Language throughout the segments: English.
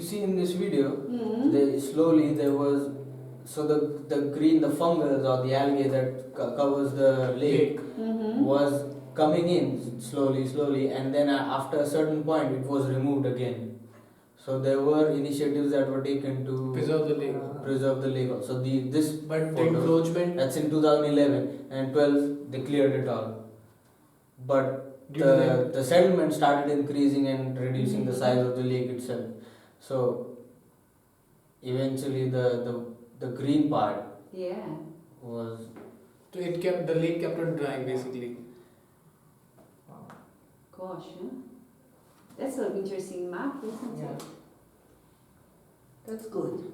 you see in this video, slowly there was, so the green, the fungus or the algae that covers the lake was coming in slowly, and then after a certain point it was removed again. So there were initiatives that were taken to preserve the lake. Preserve the lake. So this But the photo, encroachment, that's in 2011, and 12 they cleared it all. But the settlement started increasing and reducing the size of the lake itself. So eventually the green part was, so the lake kept on drying basically. Gosh, that's an interesting map, isn't it? That's good.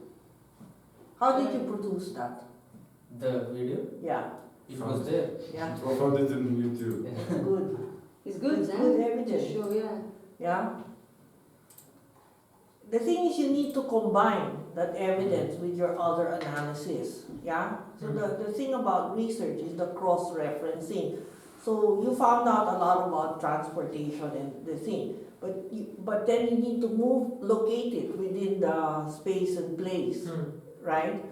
How did you produce that? the video. Yeah, It was there. yeah. I found it on YouTube. Good. It's good, It's huh? good To evidence. show, yeah. Yeah. The thing is, you need to combine that evidence with your other analysis. Yeah. So the thing about research is the cross-referencing. So you found out a lot about transportation and the thing, but then you need to locate it within the space and place, right?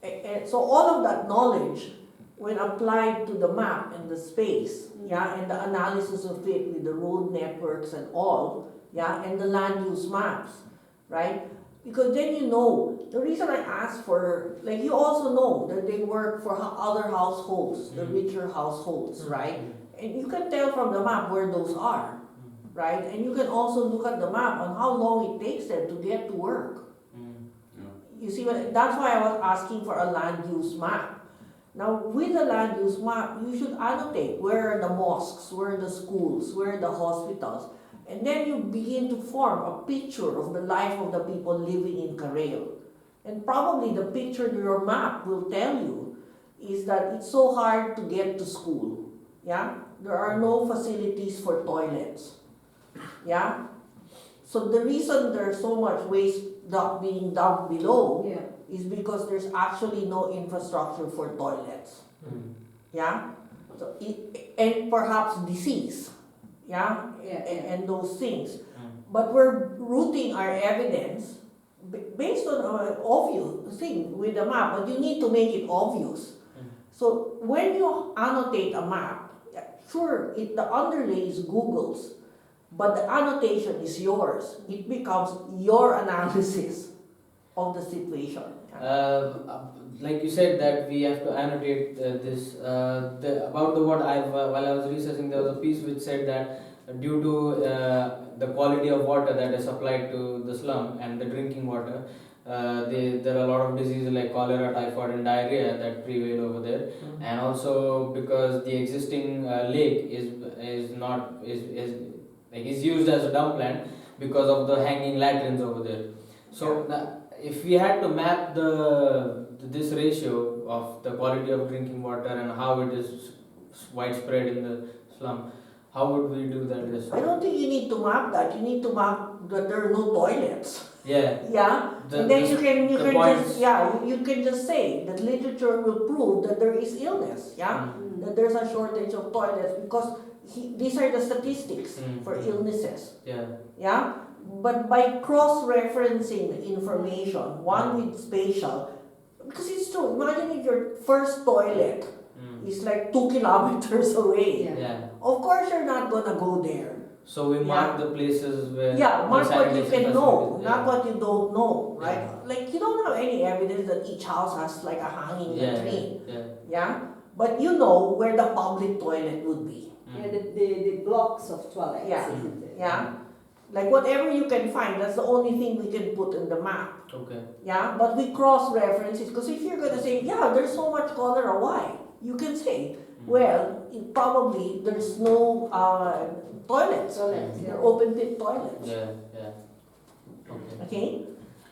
And so all of that knowledge, when applied to the map and the space, yeah, and the analysis of it with the road networks and all, yeah, and the land use maps, right? Because then you know, the reason I asked for, like, you also know that they work for other households, the richer households, right? And you can tell from the map where those are, right? And you can also look at the map on how long it takes them to get to work. You see that's why I was asking for a land use map. Now, with the land use map, you should annotate where are the mosques, where are the schools, where are the hospitals. And then you begin to form a picture of the life of the people living in Carail. And probably the picture in your map will tell you is that it's so hard to get to school. Yeah? There are no facilities for toilets. Yeah? So the reason there's so much waste being dumped below is because there's actually no infrastructure for toilets. Yeah? So and perhaps disease. Yeah? And those things. But we're rooting our evidence based on an obvious thing with the map, but you need to make it obvious. So when you annotate a map, sure, the underlay is Google's, but the annotation is yours. It becomes your analysis of the situation. Like you said that we have to annotate this. While I was researching, there was a piece which said that due to the quality of water that is supplied to the slum and the drinking water, there are a lot of diseases like cholera, typhoid, and diarrhea that prevail over there, and also because the existing lake is used as a dump land because of the hanging latrines over there. So if we had to map this ratio of the quality of drinking water and how it is widespread in the slum, how would we do that? I don't think you need to map that. You need to map that there are no toilets. Yeah. Yeah. And then you can just say that literature will prove that there is illness. Yeah. That there's a shortage of toilets because these are the statistics for illnesses. Yeah. Yeah. But by cross-referencing the information, one with spatial, because it's true. Imagine if your first toilet is like 2 kilometers away. Yeah. Of course, you're not gonna go there. So we mark the places where. Mark what you can know, Yeah. not what you don't know, right? Like you don't have any evidence that each house has like a hanging latrine. Yeah. But you know where the public toilet would be. Yeah, the blocks of toilets, isn't it? Yeah. Like whatever you can find, that's the only thing we can put in the map. Okay. Yeah, but we cross-reference it because if you're gonna say, there's so much cholera, why? You can say, well, probably there's no toilets. They're open pit toilets. Yeah. Okay,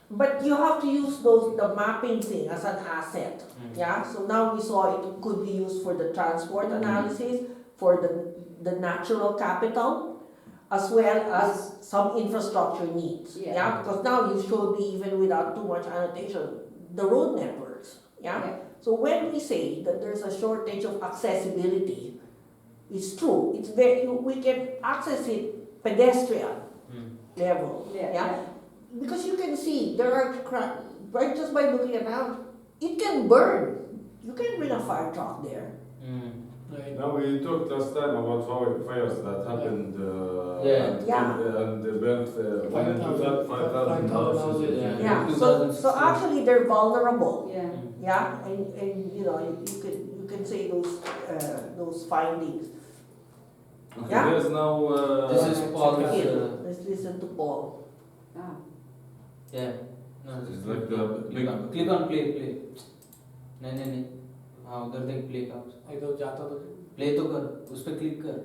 but you have to use the mapping thing as an asset. Yeah, so now we saw it could be used for the transport analysis, for the natural capital, as well as some infrastructure needs. Yeah, because now you showed me even without too much annotation the road networks. Yeah. So when we say that there's a shortage of accessibility, it's true. We can access it pedestrian level. because you can see there are right just by looking at now, it can burn. You can bring a fire truck there. Right. Now we talked last time about fires that happened. Yeah. And they burnt 5,000 houses. Yeah. Yeah. So 2016. actually they're vulnerable. Yeah. Yeah, and you know you can say those findings. Okay, Yeah. there's now. This is Paul's. Let's listen to Paul. Ah. Yeah. No, It's like the big. click on play. नहीं हाँ उधर देख play का इधर जाता तो play तो कर उस पे click कर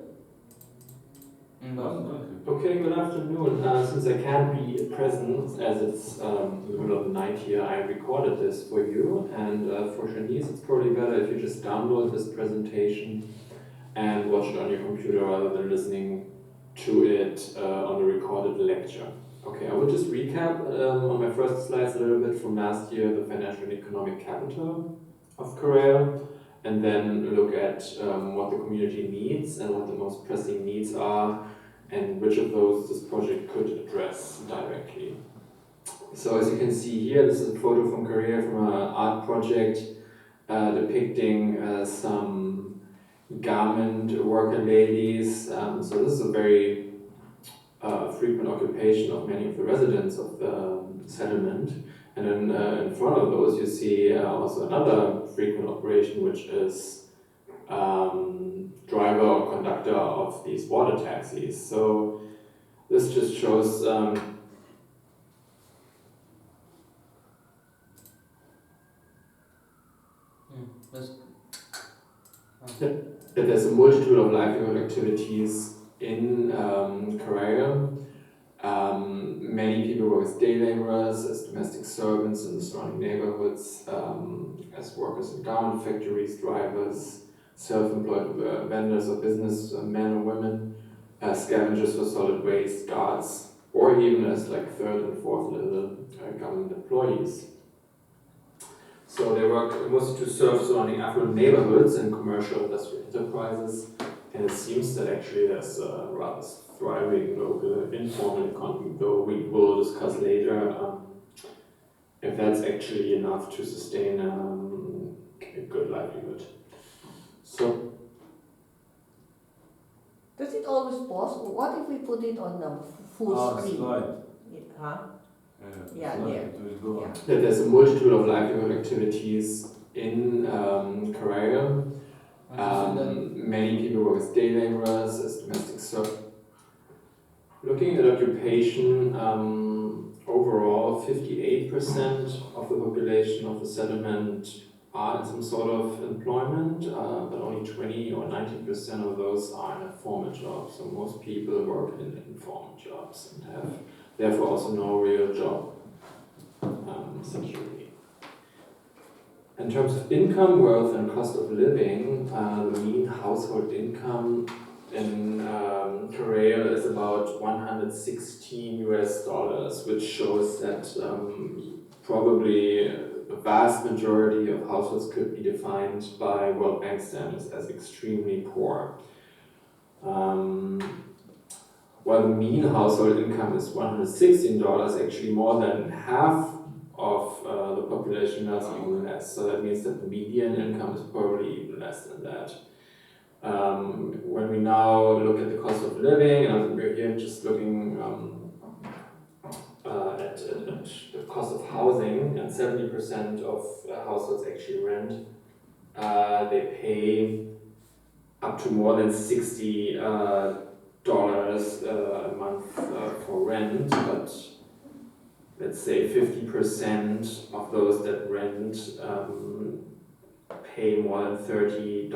बस Okay, good afternoon. Since I can't be present as it's the middle of the night here, I recorded this for you. And for Shanice, it's probably better if you just download this presentation and watch it on your computer rather than listening to it on a recorded lecture. Okay, I will just recap on my first slides a little bit from last year, the financial and economic capital of Korea, and then look at what the community needs and what the most pressing needs are, and which of those this project could address directly. So as you can see here, this is a photo from Korea from an art project depicting some garment worker ladies. So this is a very frequent occupation of many of the residents of the settlement. And then in front of those you see also another frequent operation, which is driver or conductor of these water taxis. So this just shows that there's a multitude of livelihood activities in Korea. Many people work as day laborers, as domestic servants in the surrounding neighborhoods, as workers in garment factories, drivers, self-employed vendors or business men or women, scavengers for solid waste, guards, or even as like third and fourth level government employees. So they work mostly to serve surrounding affluent neighborhoods and commercial industrial enterprises, and it seems that actually there's a rather thriving local informal economy, though we will discuss later if that's actually enough to sustain a good livelihood. So, Does it always pause? What if we put it on the full screen? Slide. Huh? Yeah, slide, there. it will go on. that there's a multitude of livelihood activities in Korea. Many people work as day laborers, as domestic servants. Looking at occupation, overall 58% of the population of the settlement are in some sort of employment, but only 20 or 19% of those are in a formal job. So most people work in informal jobs and have therefore also no real job security. In terms of income, wealth, and cost of living, the mean household income in Korea is about $116, which shows that probably the vast majority of households could be defined by World Bank standards as extremely poor. While the mean household income is $116, actually more than half of the population has even less. So that means that the median income is probably even less than that. When we now look at the cost of living, and we're here just looking at the cost of housing, and 70% of households actually rent. They pay up to more than $60 a month for rent, but let's say 50% of those that rent pay more than $30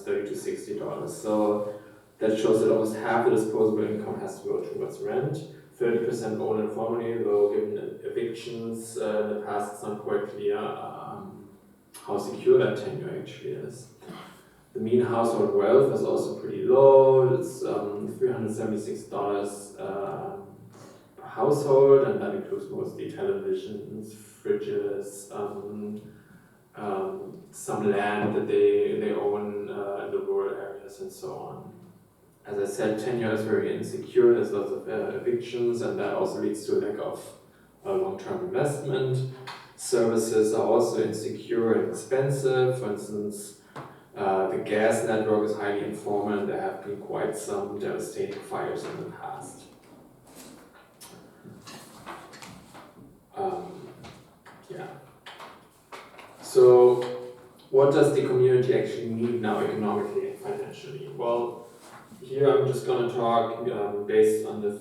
to $60. So that shows that almost half the disposable income has to go towards rent. 30% own informally, though given evictions in the past, it's not quite clear how secure that tenure actually is. The mean household wealth is also pretty low. It's $376 per household, and that includes mostly televisions, fridges, some land that they own in the rural areas and so on. As I said, tenure is very insecure. There's lots of evictions, and that also leads to a lack of a long-term investment. Services are also insecure and expensive. For instance, the gas network is highly informal and there have been quite some devastating fires in the past. Yeah. So, what does the community actually need now economically and financially? Well, here I'm just going to talk based on the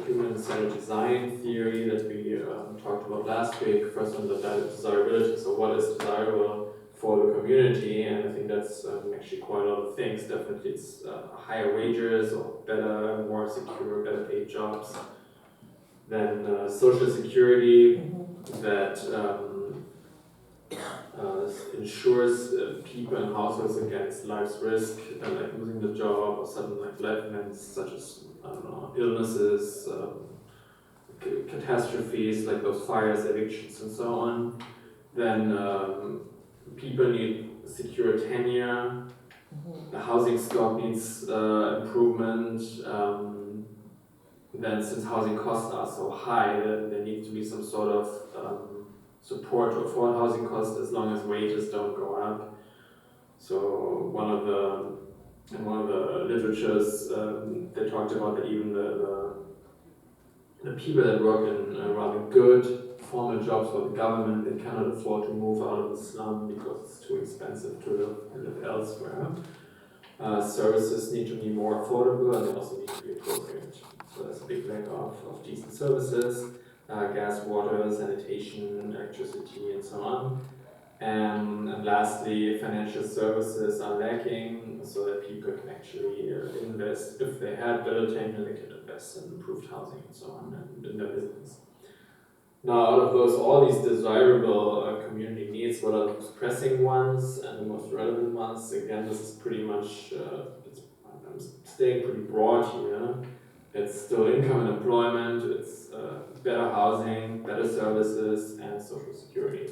human-centered design theory that we talked about last week. First on the desirability, so what is desirable for the community, and I think that's actually quite a lot of things. Definitely it's higher wages or better, more secure, better paid jobs. Then social security that ensures people and households against life's risk, like losing the job or sudden life events such as, I don't know, illnesses, catastrophes like those fires, evictions, and so on. Then people need secure tenure. The housing stock needs improvement. Then, since housing costs are so high, there needs to be some sort of support to afford housing costs as long as wages don't go up. So one of the literatures they talked about that even the people that work in rather good formal jobs for the government, they cannot afford to move out of the slum because it's too expensive to live elsewhere. Services need to be more affordable and they also need to be appropriate. So there's a big lack of decent services, gas, water, sanitation, electricity, and so on. And lastly, financial services are lacking so that people can actually invest. If they had better tenure, they can invest in improved housing and so on and in their business. Now, out of all these desirable community needs, what are the most pressing ones and the most relevant ones? Again, this is pretty much, I'm staying pretty broad here. It's still income and employment, it's better housing, better services, and social security.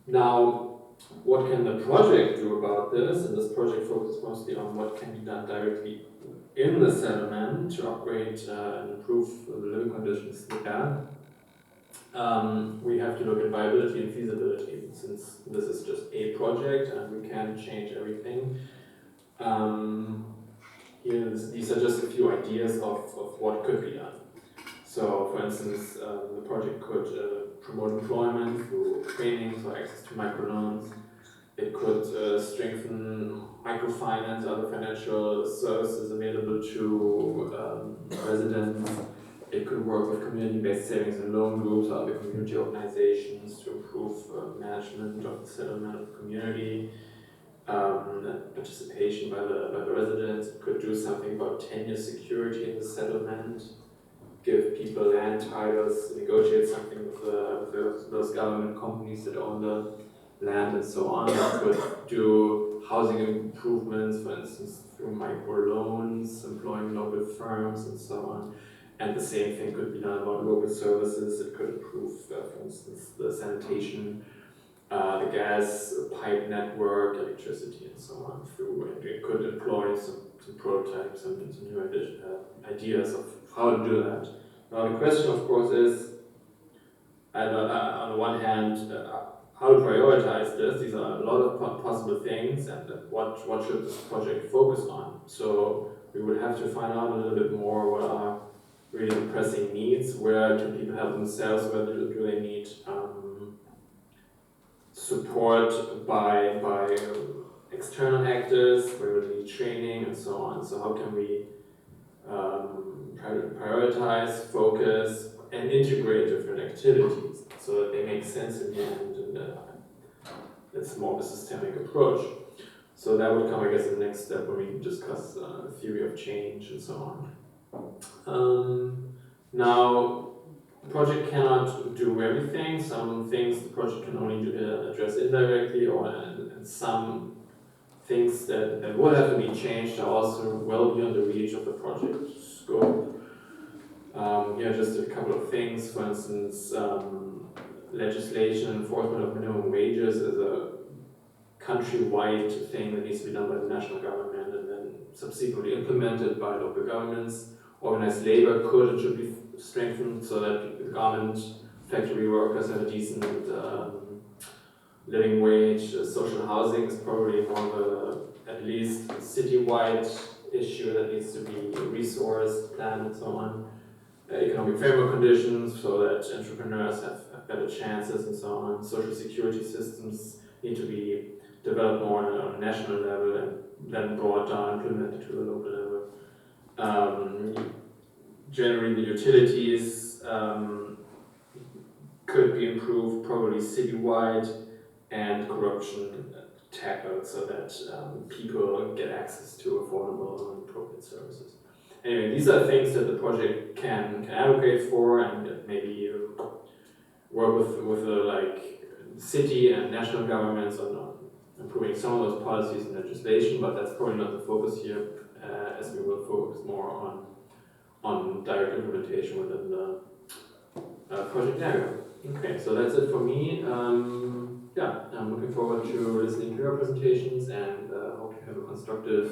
Now, what can the project do about this? And this project focuses mostly on what can be done directly in the settlement to upgrade and improve the living conditions there. We have to look at viability and feasibility, since this is just a project and we can't change everything. These are just a few ideas of what could be done. So, for instance, the project could promote employment through training, so access to microloans. It could strengthen microfinance, other financial services available to residents. It could work with community-based savings and loan groups or other community organizations to improve management of the settlement of the community. Participation by the residents. It could do something about tenure security in the settlement, give people land titles, negotiate something with those government companies that own the land and so on. It could do housing improvements, for instance, through microloans, employing local firms and so on. And the same thing could be done about local services. It could improve, for instance, the sanitation, the gas pipe network, electricity, and so on. And it could employ some prototypes and some new ideas of how to do that. Now the question, of course, is, on the one hand, how to prioritize this. These are a lot of possible things, and what should this project focus on? So we would have to find out a little bit more what are really pressing needs, where do people help themselves, where do they need support by external actors, where do they need training and so on. So how can we prioritize, focus, and integrate different activities so that they make sense in the end, and it's more of a systemic approach. So that would come, I guess, in the next step when we discuss the theory of change and so on. Now, the project cannot do everything. Some things the project can only address indirectly, and some things that would have to be changed are also well beyond the reach of the project scope. Here are just a couple of things. For instance, legislation enforcement of minimum wages is a countrywide thing that needs to be done by the national government and then subsequently implemented by local governments. Organized labor could and should be strengthened so that the garment factory workers have a decent living wage. Social housing is probably more of a, at least, citywide issue that needs to be resourced, planned, and so on. Economic framework conditions so that entrepreneurs have better chances and so on. Social security systems need to be developed more on a national level and then brought down, implemented to the local level. Generally, the utilities could be improved, probably citywide, and corruption tackled so that people get access to affordable and appropriate services. Anyway, these are things that the project can advocate for and maybe work with like city and national governments on improving some of those policies and legislation, but that's probably not the focus here, as we will focus more on direct implementation within the project area. Okay, so that's it for me. I'm looking forward to listening to your presentations and hope you have a constructive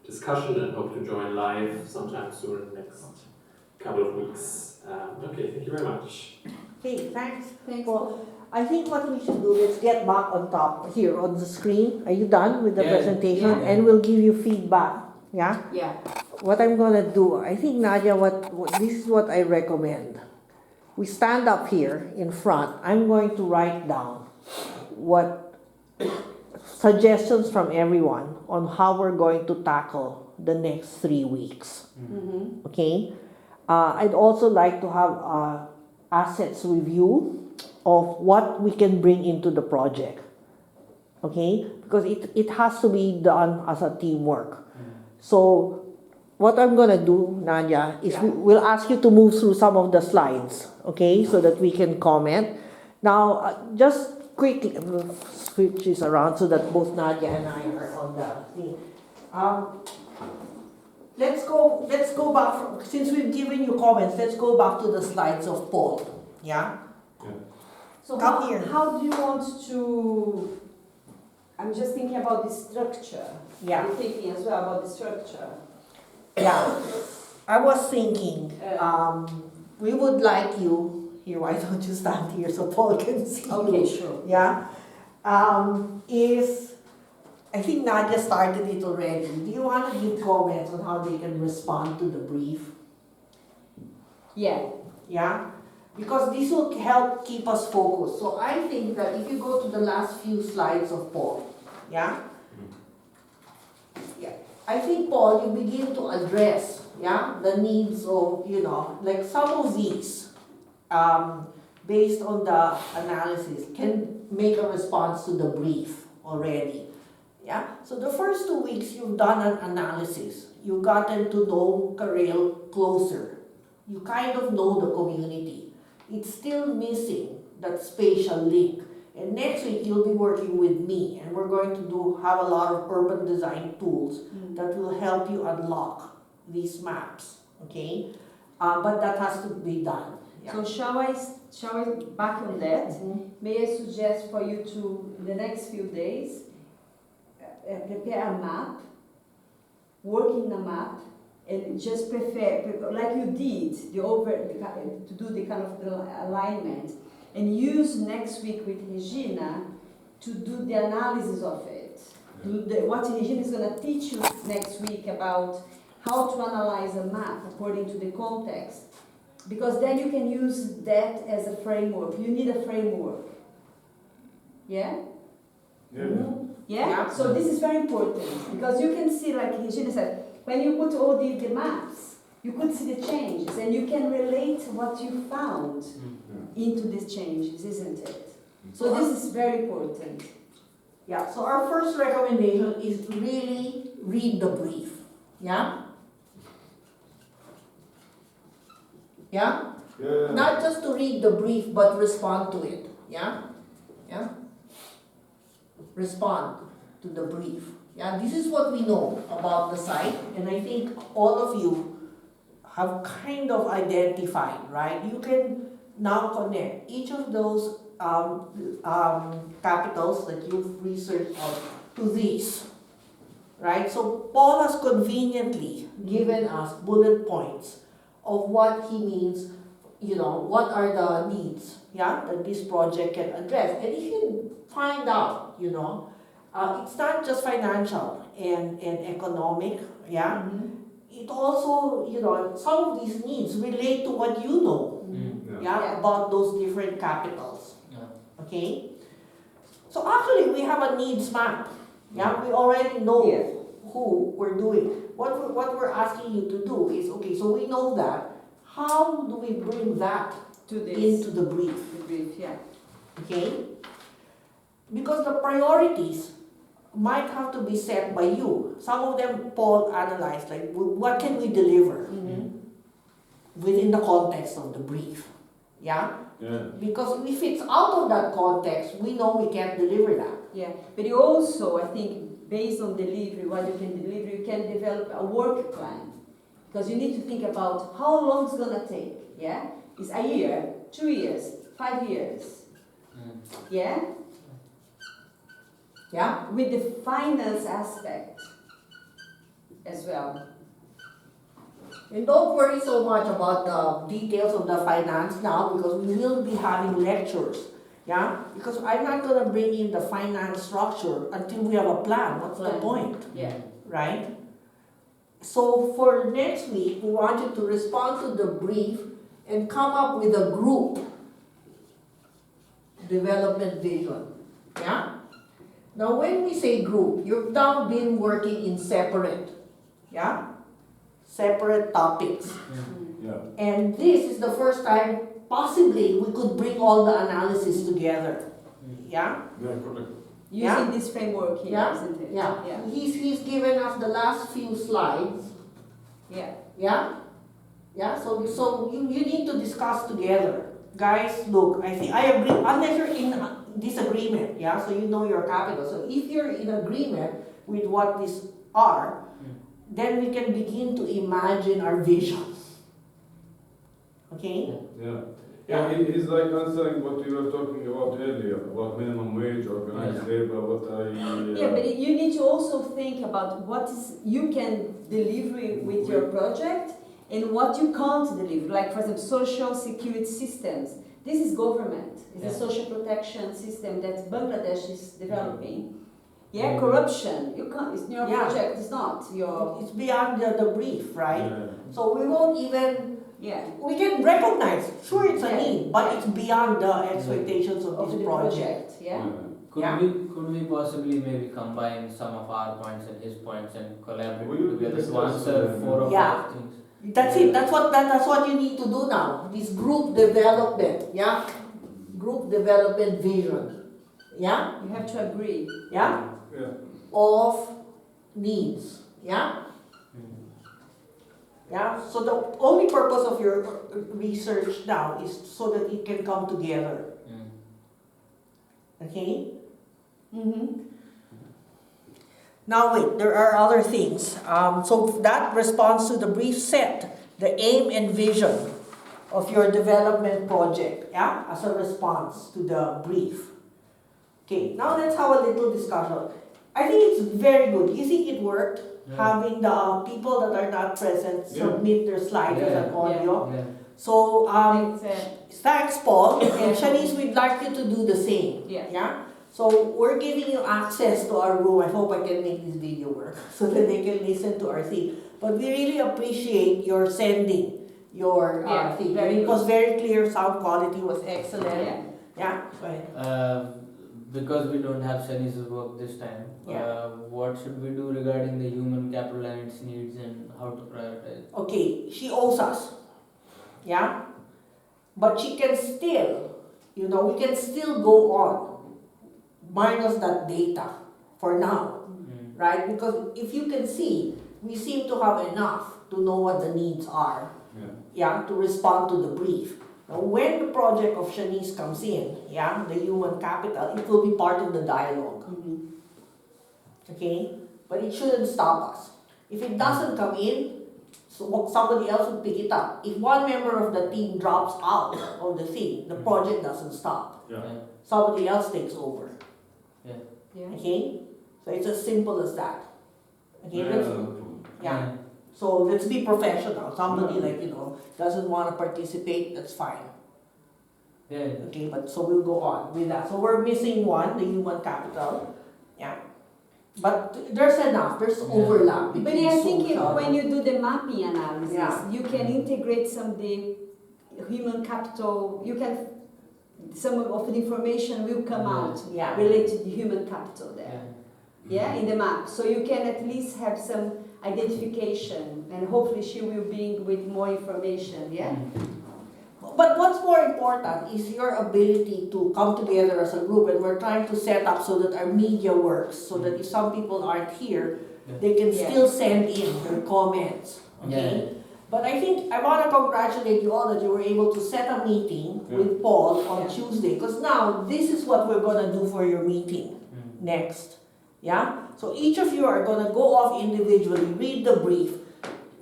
discussion and hope to join live sometime soon in the next couple of weeks. Okay, thank you very much. Okay, thanks. Thanks. Well, I think what we should do, let's get back on top here on the screen. Are you done with the Yeah. presentation? Yeah. And we'll give you feedback. Yeah? Yeah. What I'm gonna do, I think Nadia, what this is what I recommend. We stand up here in front. I'm going to write down what suggestions from everyone on how we're going to tackle the next 3 weeks. Mm-hmm. Okay? I'd also like to have assets review of what we can bring into the project. Okay? Because it has to be done as a teamwork. So what I'm going to do, Nadia, is we'll ask you to move through some of the slides, okay, so that we can comment. Now, just quickly, we'll switch this around so that both Nadia and I are on the thing. Let's go back, since we've given you comments, let's go back to the slides of Paul, yeah? So Come here. how do you want to, I'm just thinking about the structure. Yeah. You're thinking as well about the structure. Yeah, I was thinking, we would like you, here, why don't you stand here so Paul can see Okay, you? sure. Yeah, I think Nadia started it already. Do you want to give comments on how they can respond to the brief? Yeah. Yeah, because this will help keep us focused. So I think that if you go to the last few slides of Paul, yeah? Yeah, I think Paul, you begin to address, yeah, the needs of, like some of these, based on the analysis, can make a response to the brief already. Yeah, so the first 2 weeks you've done an analysis. You've gotten to know Karel closer. You kind of know the community. It's still missing that spatial link. And next week you'll be working with me, and we're going to have a lot of urban design tools that will help you unlock these maps. Okay, but that has to be done. Yeah. So shall I back on that? Mhm. May I suggest for you to, in the next few days, prepare a map, work in a map, and just prepare like you did, to do the kind of the alignment, and use next week with Regina to do the analysis of it. What Regina is going to teach you next week about how to analyze a map according to the context. Because then you can use that as a framework. You need a framework. Yeah? Yeah? Yeah. So this is very important because you can see, like Regina said, when you put all the maps, you could see the changes and you can relate what you found into these changes, isn't it? So this is very important. Yeah, so our first recommendation is really read the brief. Yeah? Yeah? Yeah. Not just to read the brief, but respond to it. Yeah? Yeah? Respond to the brief. Yeah, this is what we know about the site, and I think all of you have kind of identified, right? You can now connect each of those capitals that you've researched on to these, right? So Paul has conveniently given us bullet points of what he means, what are the needs, that this project can address. And if you find out, it's not just financial and economic, Mhm. it also, some of these needs relate to what you know, Yeah. about those different capitals, Yeah. okay? So actually, we have a needs map, we already know Yeah. who we're doing. What we're asking you to do is, okay, so we know that, how do we bring that To this. into the brief, The brief, yeah. okay? Because the priorities might have to be set by you. Some of them Paul analyzed, like what can we deliver Mhm. within the context of the brief, Yeah. Because if it's out of that context, we know we can't deliver that. Yeah, but you also, I think, based on delivery, what you can deliver, you can develop a work plan. Because you need to think about how long it's gonna take, yeah? Is a year, 2 years, 5 years, Mm. yeah? Yeah? With the finance aspect as well. And don't worry so much about the details of the finance now, because we will be having lectures. Because I'm not going to bring in the finance structure until we have a plan. What's the Plan. point? Yeah. Right? So for next week, we want you to respond to the brief and come up with a group development vision. Yeah? Now when we say group, you've now been working in separate. Yeah? Separate topics. Yeah. And this is the first time possibly we could bring all the analysis together. Yeah? Yeah, correct. Using Yeah. this framework here, Yeah. isn't it? Yeah. Yeah. He's given us the last few slides. Yeah. Yeah? Yeah, so you need to discuss together. Guys, look, I agree, unless you're in disagreement, so you know your capital. So if you're in agreement with what these are, then we can begin to imagine our visions. Okay? Yeah. Yeah, he's like answering what we were talking about earlier, about minimum wage, organized labor, what I... Yeah, but you need to also think about what is you can deliver with your project and what you can't deliver. Like, for example, social security systems. This is government. It's a social protection system that Bangladesh is developing. Yeah, corruption. You can't. It's your project. It's not your. It's beyond the brief, right? Yeah. So we won't even, Yeah. we can recognize, sure it's a Yeah. need, but it's beyond the expectations of Of this the project. project. Yeah. Could we possibly maybe combine some of our points and his points and collaborate We will together to discuss, answer 4 or Yeah. 5 things? That's it. That's what you need to do now. This group development, group development vision, You have to agree. Yeah. of needs, So the only purpose of your research now is so that it can come together, okay? Mm-hmm. Now wait, there are other things. So that responds to the brief set, the aim and vision of your development project, as a response to the brief. Okay, now let's have a little discussion. I think it's very good. You think it worked? Having the people that are not present submit their slides as an audio. Yeah. So It's, thanks, Paul. And Shanice, we'd like you to do the same. Yeah. So we're giving you access to our room. I hope I can make this video work so that they can listen to our thing. But we really appreciate your sending your thing. very It was very clear. Sound quality was excellent. yeah. Go ahead. Because we don't have Shanice's work this time, what should we do regarding the human capital and its needs and how to prioritize? Okay, she owes us. But she can still, we can still go on minus that data for now, right? Because if you can see, we seem to have enough to know what the needs are, to respond to the brief. Now, when the project of Shanice comes in, the human capital, it will be part of the dialogue, okay? But it shouldn't stop us. If it doesn't come in, so somebody else will pick it up. If one member of the team drops out of the thing, the project doesn't stop. Somebody else takes over. Okay? So it's as simple as that. Okay, So let's be professional. Somebody like, doesn't want to participate, that's fine. Yeah. Okay, but so we'll go on with that. So we're missing one, the human capital. Yeah. But there's enough, there's overlap But between I think social. when you do the mapping analysis, Yeah. you can integrate some of the human capital, some of the information will come out Yeah. related to human capital there. Yeah. In the map. So you can at least have some identification, and hopefully she will bring with more information, yeah? But what's more important is your ability to come together as a group, and we're trying to set up so that our media works, so that if some people aren't here, they can Yeah. still send in their comments, okay? But I think I want to congratulate you all that you were able to set a meeting with Paul on Yeah. Tuesday, because now this is what we're going to do for your meeting next. Yeah? So each of you are going to go off individually, read the brief,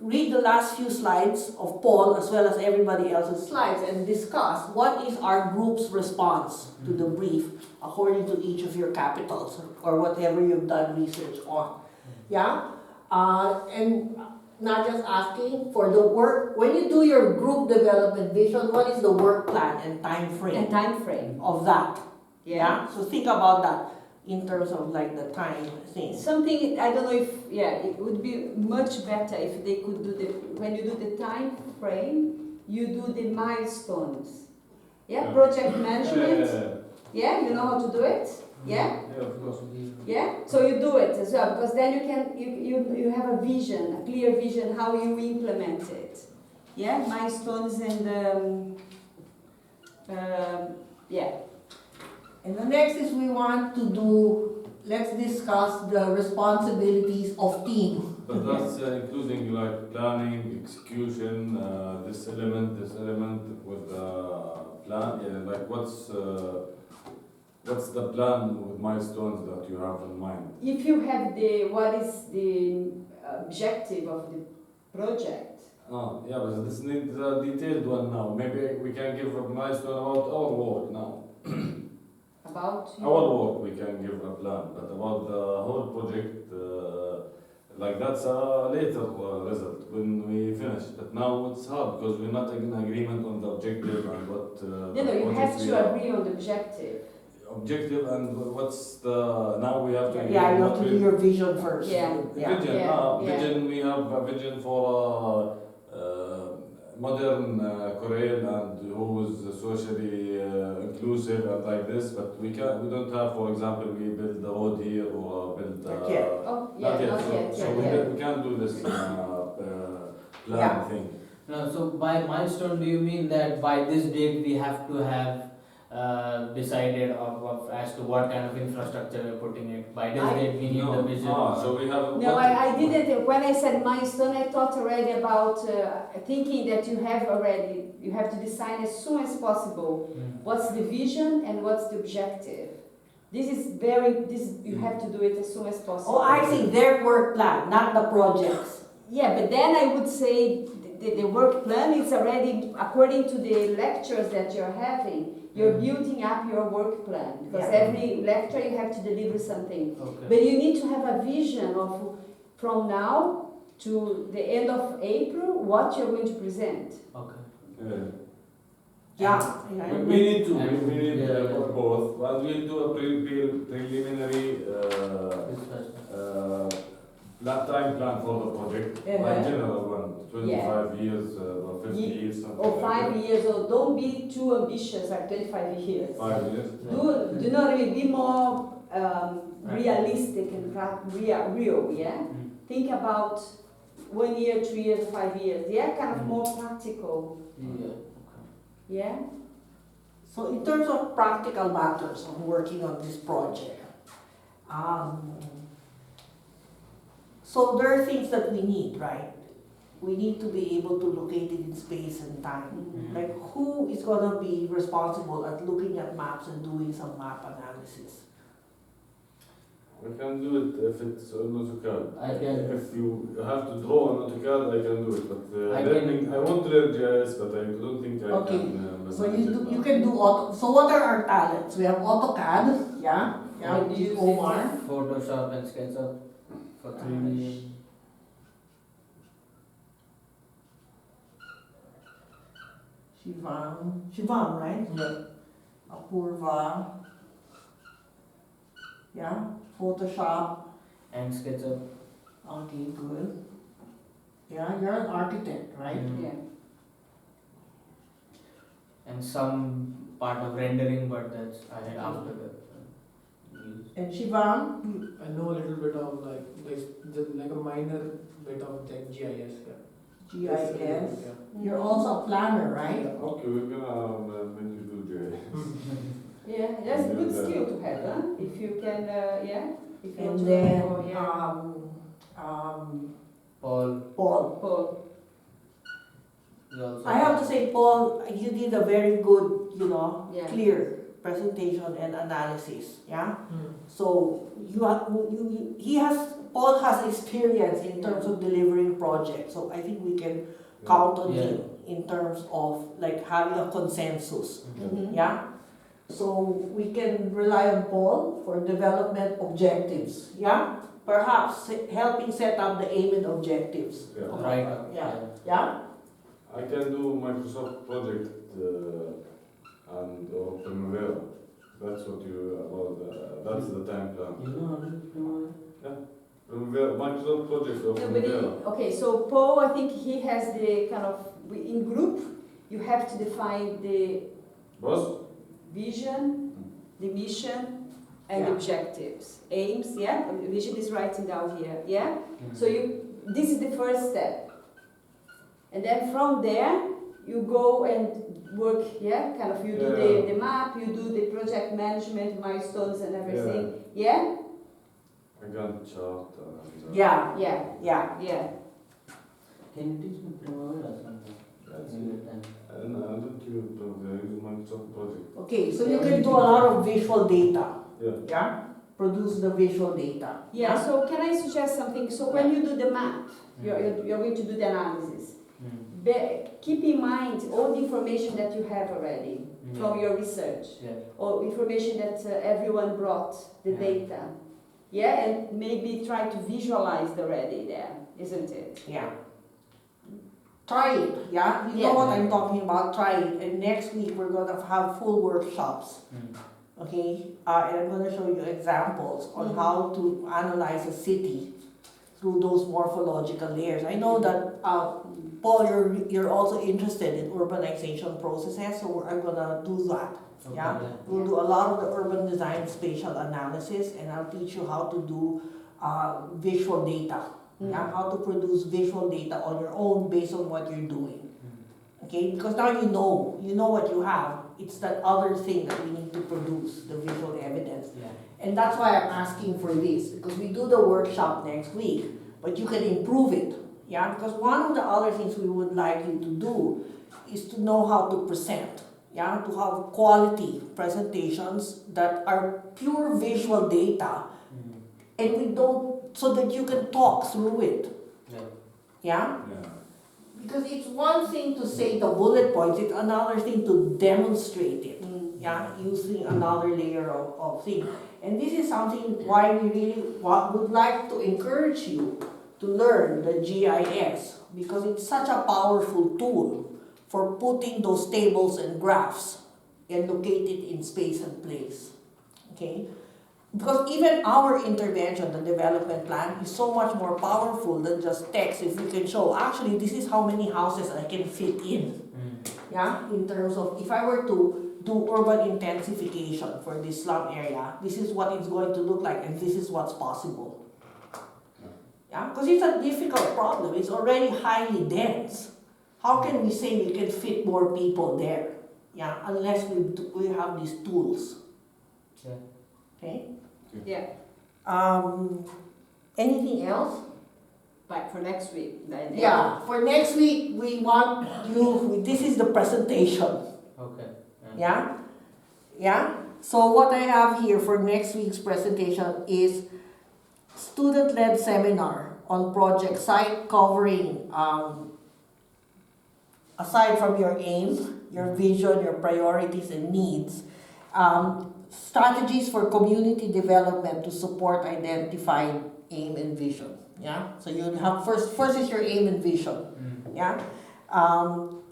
read the last few slides of Paul as well as everybody else's slides, and discuss what is our group's response to the brief according to each of your capitals or whatever you've done research on. Yeah? And not just asking for the work. When you do your group development vision, what is the work plan and time frame And time frame. of that? Yeah. So think about that in terms of like the time thing. Something, I don't know if, it would be much better if they could do when you do the time frame, you do the milestones. Yeah, project management. Yeah, you know how to do it? Yeah? Yeah, of course. Yeah? So you do it as well, because then you have a vision, a clear vision how you implement it. Yeah, milestones and yeah. And the next is we want to do, let's discuss the responsibilities of team. But that's including like planning, execution, this element with the plan. Yeah, like what's the plan with milestones that you have in mind? If you have what is the objective of the project? Oh, yeah, but this needs a detailed one now. Maybe we can give a milestone about our work now. About? Our work we can give a plan, but about the whole project, like that's a later result when we finish. But now it's hard because we're not in agreement on the objective and what. No, you have to agree on the objective. Objective and what's the now we have to. Yeah, you have to do your vision first. Yeah. Vision. Yeah. Vision. We have a vision for modern Korean and who is socially inclusive and like this. But we don't have, for example, we build the road here or build. Not yet. Oh, yeah, not yet. So we can't do this plan thing. No, so by milestone, do you mean that by this date we have to have decided as to what kind of infrastructure we're putting it? By this date we need the vision. So we have. No, I didn't. When I said milestone, I thought already about thinking that you have to decide as soon as possible what's the vision and what's the objective. You have to do it as soon as possible. Oh, I see, their work plan, not the projects. Yeah, but then I would say the work plan is already, according to the lectures that you're having, you're building up your work plan. Because every lecture you have to deliver something. Okay. But you need to have a vision of, from now to the end of April, what you're going to present. Okay. Yeah. We need to. And- We need yeah. both. But we'll do a preliminary time plan for the project. Like general one, 25 years or 50 years. Something Or like 5 years old. Don't be too ambitious like 25 years. that. 5 years. Do not really be more realistic and real, yeah? Think about 1 year, 3 years, 5 years, yeah? Kind of more practical, Yeah. yeah? So in terms of practical matters of working on this project, so there are things that we need, right? We need to be able to locate it in space and time. Like who is gonna be responsible at looking at maps and doing some map analysis? We can do it if it's on AutoCAD. I can. If you have to draw on AutoCAD, I can do it. But I want to learn GIS, but I don't think I Okay. can. So you can do auto. So what are our talents? We have AutoCAD, yeah, And which is use Omar. Photoshop and SketchUp for 3D. Shivam, right? Yeah. Apurva. Yeah, Photoshop. And SketchUp. Okay, good. Yeah, you're an architect, right? Mm. Yeah. And some part of rendering, but that's I had after the use. And Shivam, I know a little bit of like a minor bit of like GIS. Yeah. Just a little GIS. bit, You're also a planner, right? Okay, we're gonna make you do J. Yeah, that's a good Yeah. skill to have, huh? If you can, yeah. If you want And to then, go, yeah. Paul, Paul. Paul. is also. I have to say, Paul, you did a very good, Yeah. clear presentation and analysis. Yeah. Mm. So Paul has experience in terms of delivering projects. So I think we can count on Yeah. him in terms of like having a consensus. Mhm. Yeah. So we can rely on Paul for development objectives. Yeah. Perhaps helping set up the aim and objectives. Yeah. Right. Yeah. Yeah. I can do Microsoft project and or Primavera. That's what you about. That's the time plan. You know how to do Primavera, Microsoft project or Nobody, Primavera. okay, so Paul, I think he has the kind of, in group, you have to define the Boss? vision, the mission, and Yeah. the objectives. Aims, yeah? Vision is writing down here, yeah? Mm. So this is the first step. And then from there, you go and work, yeah? Kind of, you do Yeah. the map, you do the project management, milestones and everything, yeah? I got chart and Yeah. Yeah, Yeah. yeah. Can you teach me Primavera or something? that's Maybe it. then. And I don't use Primavera, I use Microsoft project. Okay, so you can do a lot of visual data. Yeah. Yeah. Produce the visual data. Yeah, so can I suggest something? So when you do the map, you're going to do the analysis. Mm. Keep in mind all the information that you have already from your research, Yeah. or information that everyone brought, the Yeah. data. Yeah, and maybe try to visualize already there, isn't it? Yeah. Try it, yeah? You Yeah. know what I'm talking about, try it. And next week we're gonna have full workshops, Mm. okay? And I'm gonna show you examples on Mhm. how to analyze a city through those morphological layers. I know that, Paul, you're also interested in urbanization processes, so I'm gonna do that. Okay, Yeah. We'll do a lot of the urban design spatial analysis, and I'll teach you how to do visual data. Yeah, how to produce visual data on your own based on what you're doing. Mm. Okay, because now you know what you have. It's that other thing that we need to produce, the visual evidence. Yeah. And that's why I'm asking for this, because we do the workshop next week, but you can improve it. Yeah, because one of the other things we would like you to do is to know how to present. Yeah, to have quality presentations that are pure visual data, Mm. and we don't, so that you can talk through it. Yeah. Yeah? Yeah. Because it's one thing to say the bullet points, it's another thing to demonstrate it. Yeah, using another layer of thing. And this is something why we really would like to encourage you to learn the GIS, because it's such a powerful tool for putting those tables and graphs and locate it in space and place. Okay? Because even our intervention, the development plan, is so much more powerful than just text. If we can show, actually, this is how many houses I can fit in. Mm. Yeah, in terms of, if I were to do urban intensification for this slum area, this is what it's going to look like, and this is what's possible. Yeah, because it's a difficult problem. It's already highly dense. How can we say we can fit more people there? Yeah, unless we have these tools. Yeah. Okay. Yeah, Anything else? but for next week, then. Yeah, for next week, we want you, this is the presentation. Okay. Yeah? Yeah? So what I have here for next week's presentation is student-led seminar on project site covering, aside from your aim, your vision, your priorities and needs, strategies for community development to support identified aim and vision. Yeah? So you first is your aim and vision. Mm. Yeah?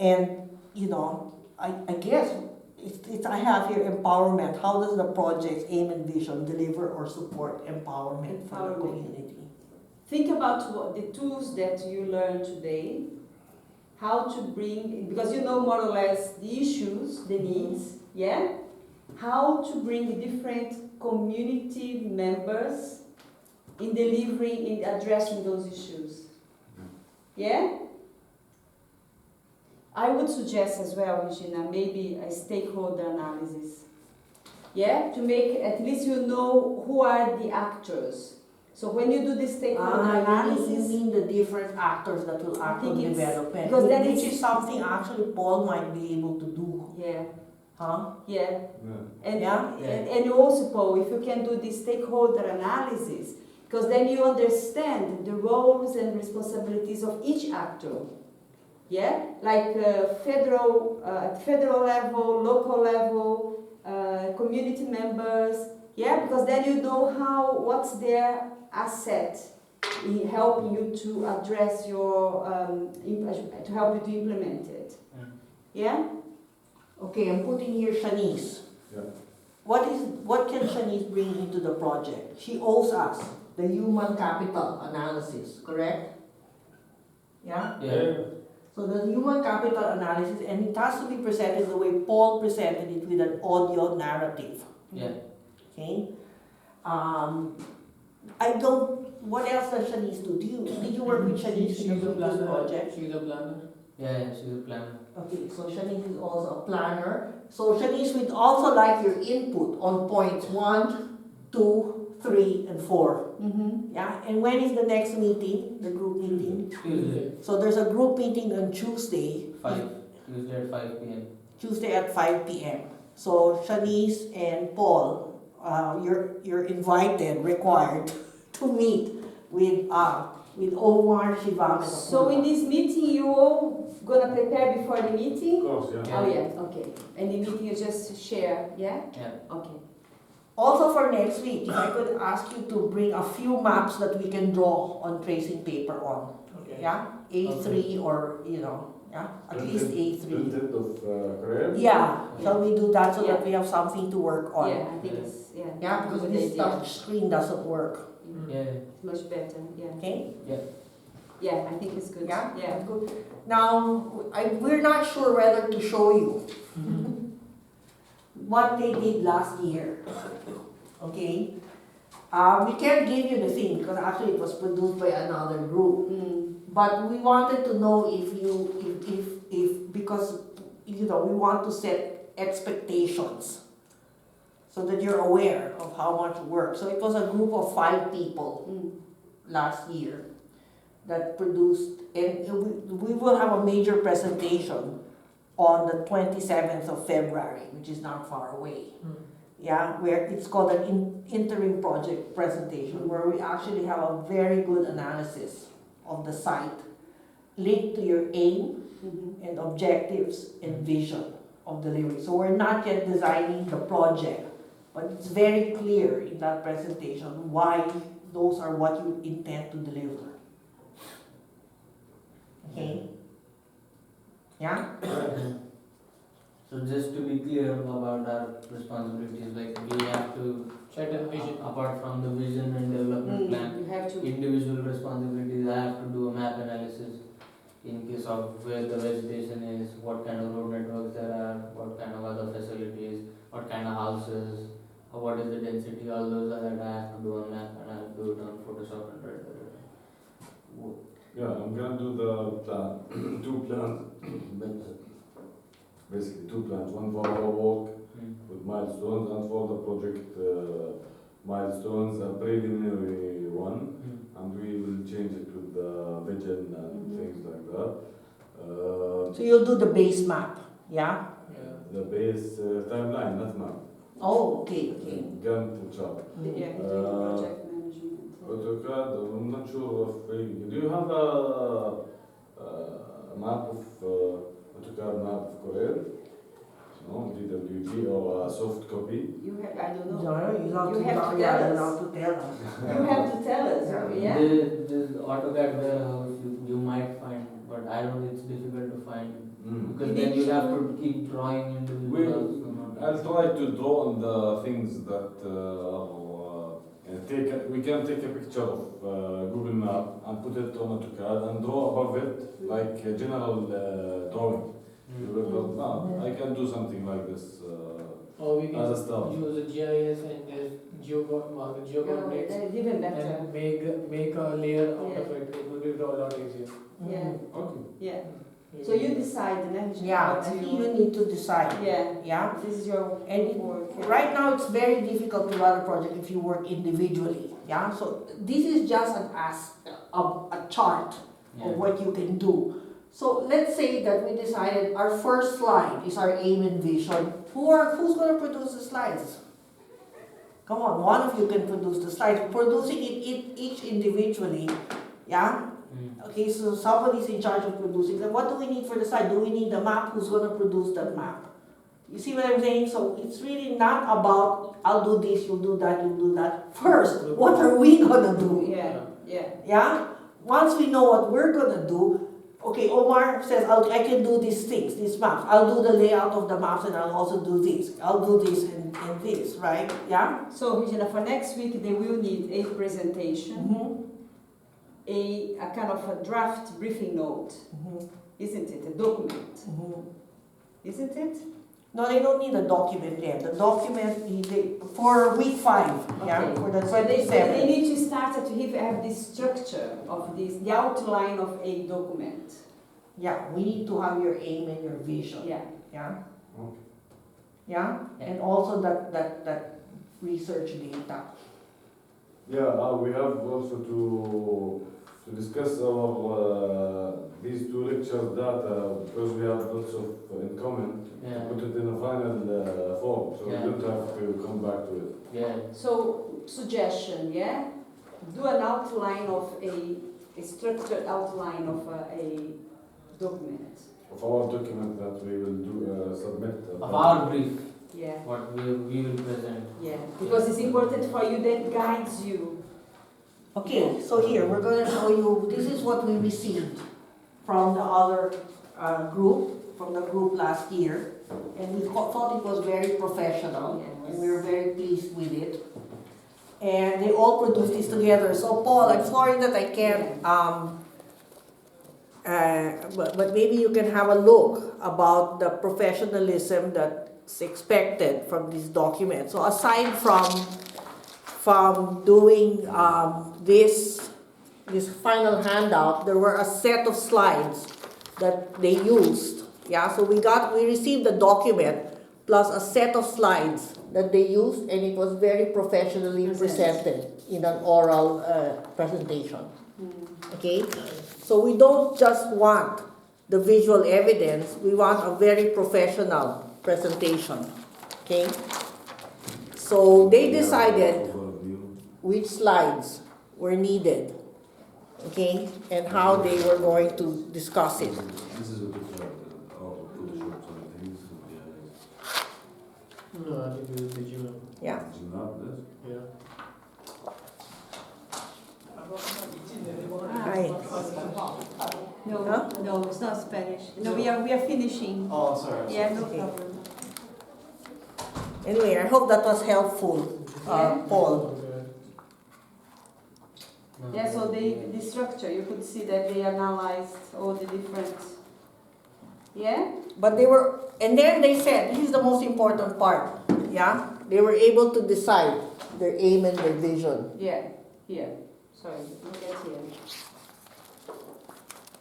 And, I guess, I have here empowerment. How does the project aim and vision deliver or support empowerment for the Empowerment. community? Think about what the tools that you learned today, how to bring, because you know more or less the issues, the needs, yeah? How to bring different community members in delivering, in addressing those issues. Yeah? I would suggest as well, Regina, maybe a stakeholder analysis. Yeah? To make, at least you know who are the actors. So when you do the stakeholder You analysis, mean the different actors that will I think actually it's- develop it, because then which it's- is something actually Paul might be able to do, yeah, huh? yeah. Yeah. And, Yeah. and also, Paul, if you can do the stakeholder analysis, because then you understand the roles and responsibilities of each actor. Yeah, like at federal level, local level, community members. Yeah, because then you know what's their asset in helping you to address your, to help you to implement it. Yeah. Okay, I'm putting here Shanice. Yeah. What can Shanice bring into the project? She owes us the human capital analysis, correct? Yeah? Yeah. So the human capital analysis, and it has to be presented the way Paul presented it with an audio narrative. Yeah. Okay? What else does Shanice do? Did you work with Shanice She's in a the previous planner. project? She's a planner. Yeah, she's a planner. Okay, so Shanice is also a planner. So Shanice, we'd also like your input on points 1, 2, 3, and 4. Mm-hmm. Yeah, and when is the next meeting, the group meeting? Tuesday, So there's a group meeting on Tuesday. 5. Tuesday at 5 p.m. Tuesday at 5 p.m. So Shanice and Paul, you're invited, required to meet with Omar, Shivam, and So in Apurva. this meeting, you all gonna prepare before the meeting? Of course, yeah. Oh yeah, okay. And the meeting you just share, yeah? Yeah. Okay. Also for next week, if I could ask you to bring a few maps that we can draw on tracing paper on. Okay. Yeah, A3 or, yeah, at least A3. Printed of Korea. Yeah, shall we do that so that we have something to work on? Yeah, I think it's, yeah. Yeah, because good this idea. touch screen doesn't work. Yeah. It's much better, yeah. Okay? Yeah, I think it's good. Yeah? Yeah. Good. Now, we're not sure whether to show you what they did last year. Okay? We can't give you the thing because actually it was produced by another group. Mm. But we wanted to know because we want to set expectations so that you're aware of how much work. So it was a group of 5 people Mm. last year that produced, and we will have a major presentation on the 27th of February, which is not far away. Yeah, where it's called an interim project presentation, where we actually have a very good analysis of the site linked to your aim Mm-hmm. and objectives and vision of delivery. So we're not yet designing the project, but it's very clear in that presentation why those are what you intend to deliver. Okay? Yeah? So just to be clear about our responsibilities, like we have to, Set a vision. apart from the vision and development plan, You have to. individual responsibilities, I have to do a map analysis in case of where the vegetation is, what kind of road networks there are, what kind of other facilities, what kind of houses, what is the density, all those are that I have to do a map and I'll do it on Photoshop and write it. Yeah, I'm gonna do the plan, 2 plans, basically 2 plans, one for our work with milestones and for the project milestones, a preliminary one, and we will change it with the vision and things like that. So you'll do the base map, yeah? Yeah. The base timeline, not map. Oh, okay, okay. Gantt chart. Yeah, Mhm. doing project management. AutoCAD, I'm not sure if do you have a map of AutoCAD map of Korea? No, DWG or a soft copy? You have, I don't know. You have to You have to tell us. You have to tell us, yeah? This AutoCAD warehouse you might find, but I don't know, it's difficult to find? Mm. Because then you have to keep drawing individual. I'll try to draw on the things that we can take a picture of Google Map and put it on AutoCAD and draw above it like a general drawing. I can do something like this Or we can as a start. use a GIS and just geocoordinates They're even better. and make a layer out Yeah. of it. It will be a lot easier. Yeah, Okay. yeah. So you decide, and then Yeah, I think you need to decide. Yeah, Yeah. this is your And work. right now, it's very difficult to run a project if you work individually. Yeah. So this is just a chart of what you can do. So let's say that we decided our first slide is our aim and vision. Who's going to produce the slides? Come on, one of you can produce the slides. Producing it each individually. Yeah. Okay, so somebody's in charge of producing them. What do we need for the slide? Do we need the map? Who's going to produce that map? You see what I'm saying? So it's really not about, I'll do this, you'll do that, you'll do that. First, what are we going to do? Yeah, yeah. Yeah? Once we know what we're going to do, okay, Omar says, I can do these things, these maps. I'll do the layout of the maps and I'll also do this. I'll do this and this, right? Yeah? So, Regina, for next week, they will need a presentation, Mm-hmm. a kind of a draft briefing note, Mm-hmm. isn't it? A document, Mm-hmm. isn't it? No, they don't need a document yet. The document for week 5, yeah, Okay. for the But they 27. need to start to have this structure of this, the outline of a document. Yeah, we need to have your aim and your vision. Yeah. Yeah. Okay. Yeah, and also that research data. Yeah, we have also to discuss our these two lectures data because we have lots of in common. Yeah. Put it in a final form, so Yeah. we don't have to come back to it. Yeah. So, suggestion, yeah? Do an outline of a structured outline of a document. Of our document that we will submit. Of our brief, Yeah, what we will present. yeah. Because it's important for you, that guides you. Okay, so here we're going to show you, this is what we received from the other group, from the group last year. And we thought it was very professional, and we were very pleased with it. And they all produced this together. So Paul, I'm sorry that I can't, but maybe you can have a look about the professionalism that's expected from this document. So aside from doing this final handout, there were a set of slides that they used. Yeah, so we received the document plus a set of slides that they used, and it was very professionally presented in an oral presentation. Okay, so we don't just want the visual evidence, we want a very professional presentation. Okay, so they decided which slides were needed, okay, and how they were going to discuss it. This is a bit Photoshop sort of things. No, I think this is digital. Yeah. Not this. Yeah. Hi. No, Huh? no, it's not Spanish. No, we are finishing. Oh, sorry. Yeah, no Okay. problem. Anyway, I hope that was helpful, Paul. Yeah, so the structure, you could see that they analyzed all the different, yeah? But and then they said, this is the most important part, yeah? They were able to decide their aim and their vision, Yeah, here. Sorry, look at here.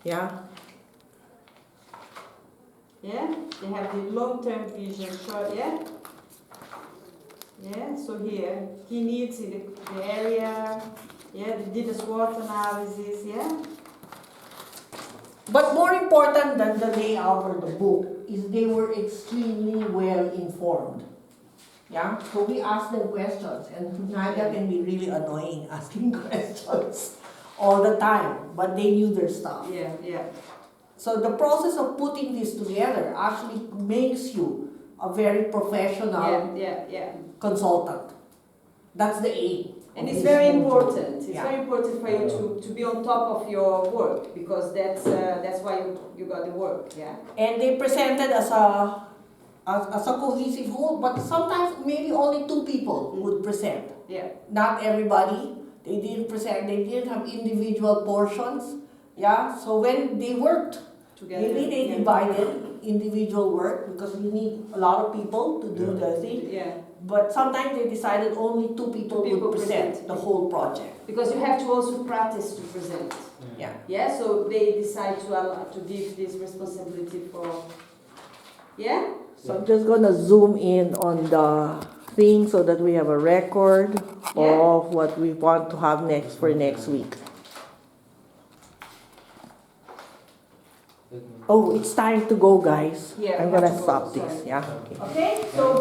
yeah? Yeah, they have the long-term vision, short, yeah? Yeah, so here, he needs the area, yeah, they did a SWOT analysis, yeah? But more important than the layout or the book is they were extremely well informed. Yeah, so we asked them questions, and Nadia can be really annoying asking questions all the time, but they knew their stuff. Yeah, yeah. So the process of putting this together actually makes you a very professional Yeah. consultant. That's the aim. And of it's this very module. important. It's Yeah. very important for you to be on top of your work because that's why you got the work. Yeah. And they presented as a cohesive whole, but sometimes maybe only two people would present. Yeah. Not everybody. They didn't present. They didn't have individual portions. Yeah. So when they worked, Together. maybe they yeah. divided individual work because you need a lot of people to do the thing. Yeah. But sometimes they decided only two people Two people would present present. the whole project. Because you have to also practice to present. Yeah. Yeah. So they decide to give this responsibility for. Yeah. So I'm just gonna zoom in on the thing so that we have a record Yeah. of what we want to have next for next week. Oh, it's time to go, guys. Yeah, I'm we have gonna to go, stop this. sorry. Yeah. Okay. So